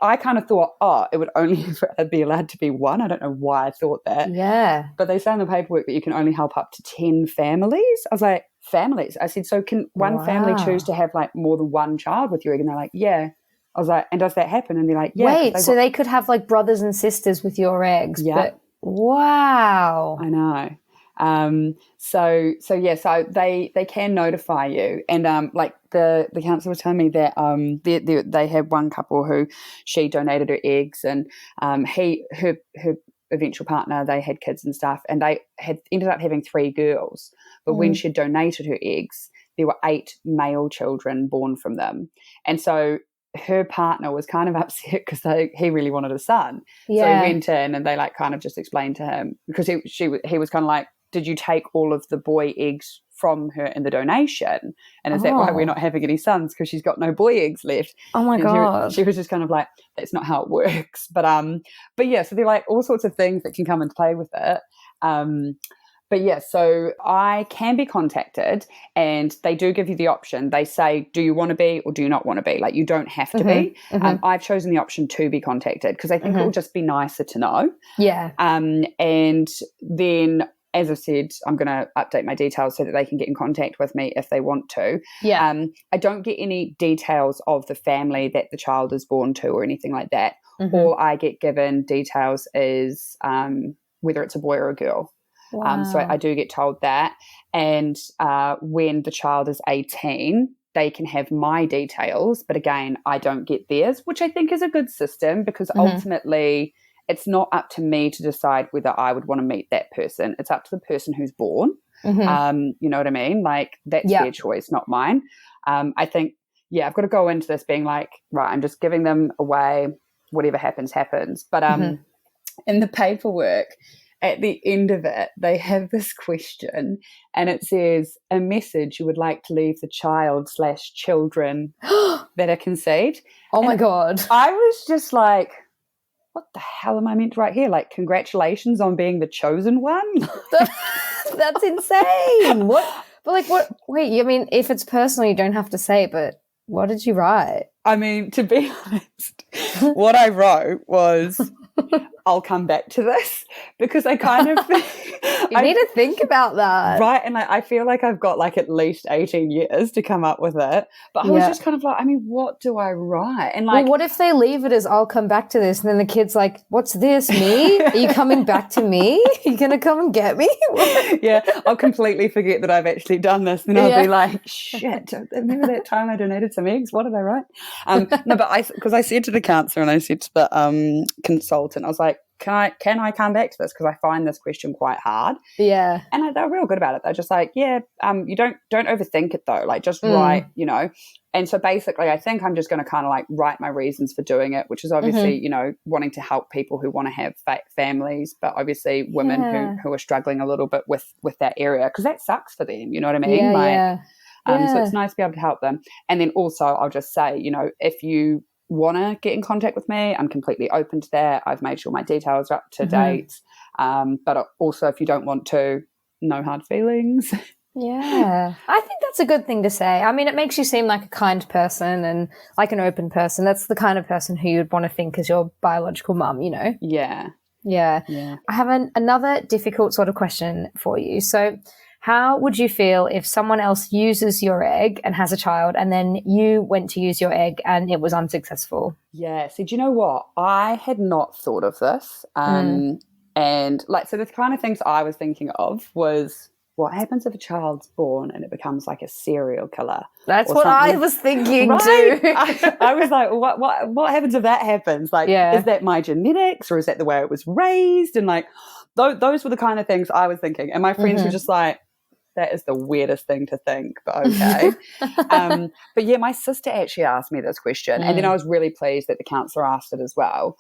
S3: I kind of thought, it would only be allowed to be one. I don't know why I thought that.
S2: Yeah.
S3: But they say in the paperwork that you can only help up to 10 families. I was like, families? I said, so can one family choose to have more than one child with your egg? And they're like, yeah. I was like, and does that happen? And they're like, yeah.
S2: Wait, so they could have brothers and sisters with your eggs?
S3: Yeah.
S2: But, wow.
S3: I know. So they can notify you. And the counsellor was telling me that they had one couple who she donated her eggs, and her eventual partner, they had kids and stuff, and they had ended up having 3 girls. But when she donated her eggs, there were 8 male children born from them. And so her partner was kind of upset because he really wanted a son.
S2: Yeah.
S3: So he went in and they kind of just explained to him, because he was kind of like, did you take all of the boy eggs from her in the donation? And is that why we're not having any sons? Because she's got no boy eggs left.
S2: Oh my God.
S3: She was just kind of like, that's not how it works. But yeah, so they're all sorts of things that can come into play with it. But yeah, so I can be contacted, and they do give you the option. They say, do you want to be or do you not want to be? You don't have to be. I've chosen the option to be contacted because I think it will just be nicer to know.
S2: Yeah.
S3: And then, as I said, I'm going to update my details so that they can get in contact with me if they want to.
S2: Yeah.
S3: I don't get any details of the family that the child is born to or anything like that. All I get given details is whether it's a boy or a girl.
S2: Wow.
S3: So I do get told that. And when the child is 18, they can have my details. But again, I don't get theirs, which I think is a good system, because ultimately it's not up to me to decide whether I would want to meet that person. It's up to the person who's born. You know what I mean? That's their choice, not mine. I think, I've got to go into this being right, I'm just giving them away. Whatever happens, happens. But in the paperwork, at the end of it, they have this question, and it says, a message you would like to leave the child/children that are conceived.
S2: Oh my God.
S3: I was just like, what the hell am I meant to write here? Congratulations on being the chosen one?
S2: That's insane. What? But what? Wait, I mean, if it's personal, you don't have to say it, but what did you write?
S3: I mean, to be honest, what I wrote was, I'll come back to this, because I kind of
S2: you need to think about that,
S3: right? And I feel like I've got at least 18 years to come up with it, but I was just kind of I mean, what do I write? And
S2: well, what if they leave it as, I'll come back to this, and then the kid's like, what's this, me? Are you coming back to me? Are you gonna come and get me?
S3: Yeah, I'll completely forget that I've actually done this, and I'll be like, shit, remember that time I donated some eggs? What did I write? No, but because I said to the counsellor and I said to the consultant, I was like, can I come back to this, because I find this question quite hard.
S2: Yeah.
S3: And they're real good about it. They're just like, you don't overthink it though, just write, And so basically I think I'm just going to kind of write my reasons for doing it, which is obviously, wanting to help people who want to have families, but obviously women who are struggling a little bit with that area, because that sucks for them, you know what I mean? So it's nice to be able to help them. And then also I'll just say, if you want to get in contact with me, I'm completely open to that. I've made sure my details are up to date. But also, if you don't want to, no hard feelings.
S2: Yeah, I think that's a good thing to say. I mean, it makes you seem like a kind person and like an open person. That's the kind of person who you'd want to think is your biological mum,
S3: Yeah.
S2: I have another difficult sort of question for you. So How would you feel if someone else uses your egg and has a child, and then you went to use your egg and it was unsuccessful?
S3: Yeah. So do you know what? I had not thought of this. And like, so the kind of things I was thinking of was, what happens if a child's born and it becomes like a serial killer?
S2: That's
S3: or
S2: what
S3: something?
S2: I was thinking
S3: Right?
S2: too.
S3: I was like, what happens if that happens? Like, is that my genetics, or is that the way it was raised? And like, those were the kind of things I was thinking. And my friends were just like, that is the weirdest thing to think, but okay. But yeah, my sister actually asked me this question, and then I was really pleased that the counsellor asked it as well.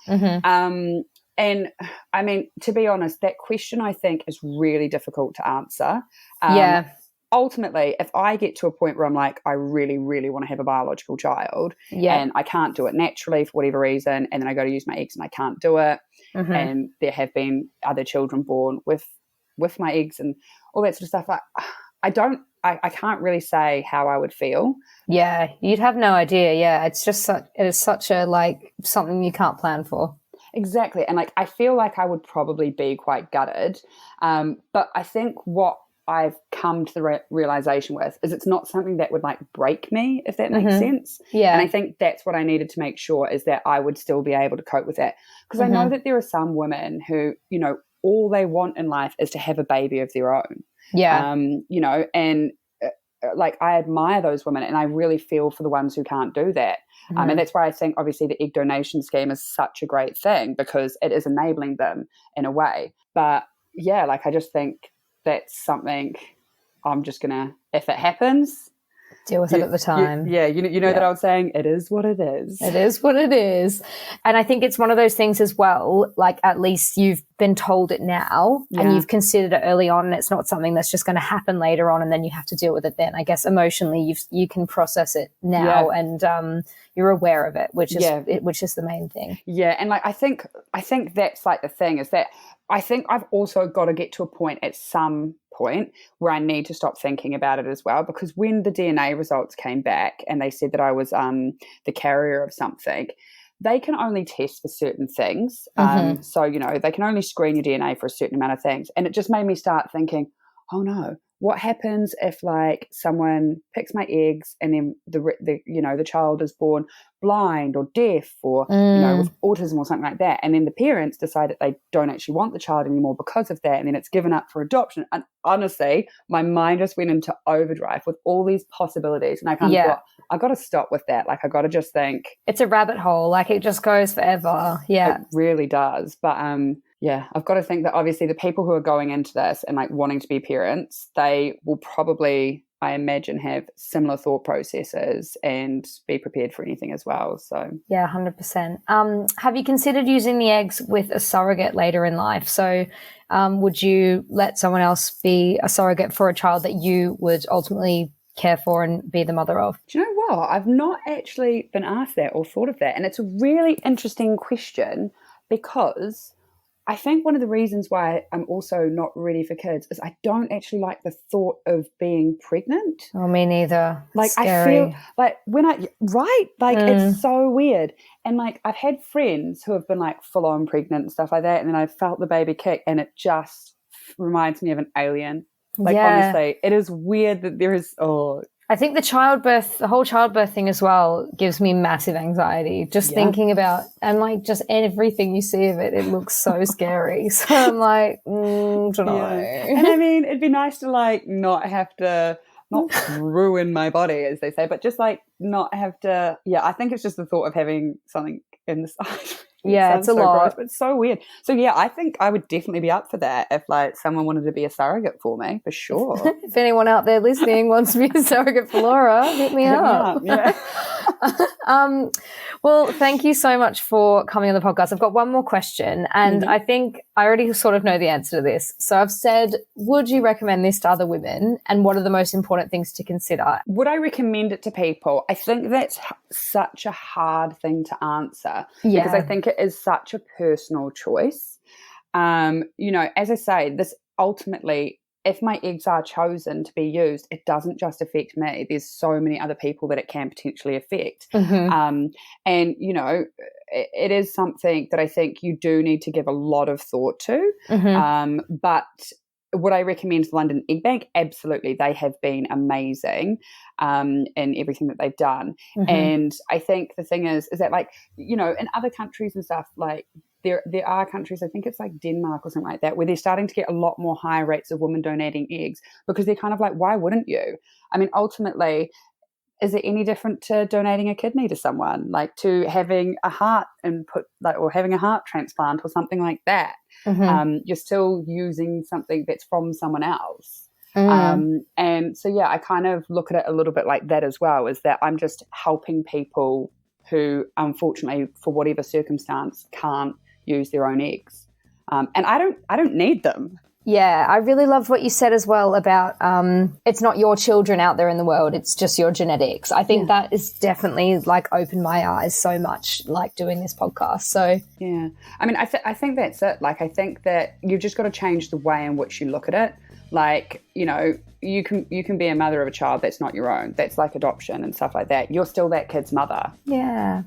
S3: And I mean, to be honest, that question I think is really difficult to answer. Ultimately, if I get to a point where I'm like, I really, really want to have a biological child, and I can't do it naturally for whatever reason, and then I go to use my eggs and I can't do it, and there have been other children born with my eggs and all that sort of stuff, I can't really say how I would feel.
S2: Yeah, you'd have no idea. Yeah, it's just it is such a like something you can't plan for.
S3: Exactly. And like, I feel like I would probably be quite gutted. But I think what I've come to the realization with is it's not something that would like break me, if that makes sense.
S2: Yeah.
S3: And I think that's what I needed to make sure, is that I would still be able to cope with that. Because I know that there are some women who, you know, all they want in life is to have a baby of their own.
S2: Yeah.
S3: You know, and like, I admire those women, and I really feel for the ones who can't do that. And that's why I think obviously the egg donation scheme is such a great thing, because it is enabling them in a way. But yeah, like, I just think that's something I'm just gonna, if it happens,
S2: deal with it at the time.
S3: You know that I was saying, it is what it is.
S2: It is what it is. And I think it's one of those things as well, like, at least you've been told it now and you've considered it early on, and it's not something that's just going to happen later on and then you have to deal with it then. I guess emotionally you can process it now and you're aware of it, which is the main thing. Yeah,
S3: and like I think that's like the thing, is that I think I've also got to get to a point at some point where I need to stop thinking about it as well, because when the DNA results came back and they said that I was the carrier of something, they can only test for certain things. So, you know, they can only screen your DNA for a certain amount of things. And it just made me start thinking, oh no, what happens if like someone picks my eggs and then the child is born blind or deaf or you know, with autism or something like that, and then the parents decide that they don't actually want the child anymore because of that, and then it's given up for adoption. And honestly, my mind just went into overdrive with all these possibilities, and I kind of thought, I got to stop with that. Like, I got to just think,
S2: it's a rabbit hole. Like, it just goes forever. Yeah,
S3: it really does. But yeah, I've got to think that obviously the people who are going into this and like wanting to be parents, they will probably, I imagine, have similar thought processes and be prepared for anything as well. So
S2: yeah, 100%. Have you considered using the eggs with a surrogate later in life? So would you let someone else be a surrogate for a child that you would ultimately care for and be the mother of?
S3: Do you know what? I've not actually been asked that or thought of that. And it's a really interesting question, because I think one of the reasons why I'm also not ready for kids is I don't actually like the thought of being pregnant.
S2: Oh, me neither.
S3: Like,
S2: scary.
S3: I feel like it's so weird. And like, I've had friends who have been like full on pregnant and stuff like that, and then I felt the baby kick, and it just reminds me of an alien. Like, honestly, it is weird that there is,
S2: I think the whole childbirth thing as well gives me massive anxiety. Just thinking about, and like just everything you see of it, it looks so scary. So I'm like, don't know.
S3: And I mean, it'd be nice to like not have to, not ruin my body, as they say, but just like not have to. Yeah, I think it's just the thought of having something in the side.
S2: Yeah, it's a lot.
S3: Gross, but it's so weird. So yeah, I think I would definitely be up for that if like someone wanted to be a surrogate for me, for sure.
S2: If anyone out there listening wants to be a surrogate for Laura, hit me up.
S3: Yeah.
S2: Well, thank you so much for coming on the podcast. I've got one more question, and I think I already sort of know the answer to this. So I've said, would you recommend this to other women, and what are the most important things to consider?
S3: Would I recommend it to people? I think that's such a hard thing to answer, because I think it is such a personal choice. You know, as I say, this ultimately, if my eggs are chosen to be used, it doesn't just affect me. There's so many other people that it can potentially affect. And, you know, it is something that I think you do need to give a lot of thought to. But would I recommend the London Egg Bank? Absolutely. They have been amazing in everything that they've done. And I think the thing is that, like, you know, in other countries and stuff, like there are countries, I think it's like Denmark or something like that, where they're starting to get a lot more high rates of women donating eggs, because they're kind of like, why wouldn't you? I mean, ultimately, is it any different to donating a kidney to someone, like to having a heart input, like, or having a heart transplant or something like that? You're still using something that's from someone else. And so, yeah, I kind of look at it a little bit like that as well, is that I'm just helping people who, unfortunately, for whatever circumstance, can't use their own eggs. And I don't need them.
S2: Yeah, I really loved what you said as well about it's not your children out there in the world, it's just your genetics. I think that is definitely like opened my eyes so much, like doing this podcast. So
S3: yeah, I mean, I think that's it. Like, I think that you've just got to change the way in which you look at it. Like, you know, you can be a mother of a child that's not your own. That's like adoption and stuff like that. You're still that kid's mother.
S2: Yeah.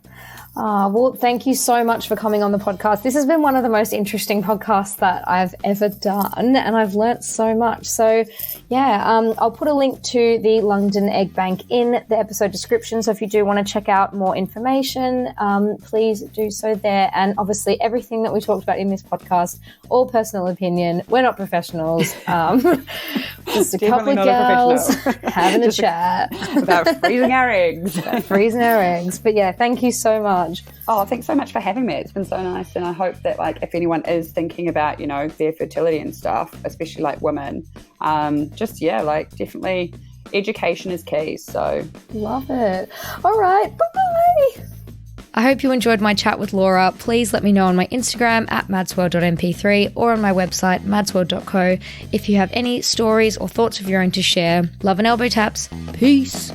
S2: Well, thank you so much for coming on the podcast. This has been one of the most interesting podcasts that I've ever done, and I've learnt so much. So, yeah, I'll put a link to the London Egg Bank in the episode description. So if you do want to check out more information, please do so there. And obviously everything that we talked about in this podcast, all personal opinion. We're not professionals. Just a couple of girls having a chat.
S3: About freezing our eggs.
S2: But yeah, thank you so much.
S3: Oh, thanks so much for having me. It's been so nice. And I hope that, like, if anyone is thinking about, you know, their fertility and stuff, especially like women, definitely education is key. So
S2: love it. All right. Bye.
S1: I hope you enjoyed my chat with Laura. Please let me know on my Instagram at madsworld.mp3 or on my website madsworld.co if you have any stories or thoughts of your own to share. Love and elbow taps. Peace.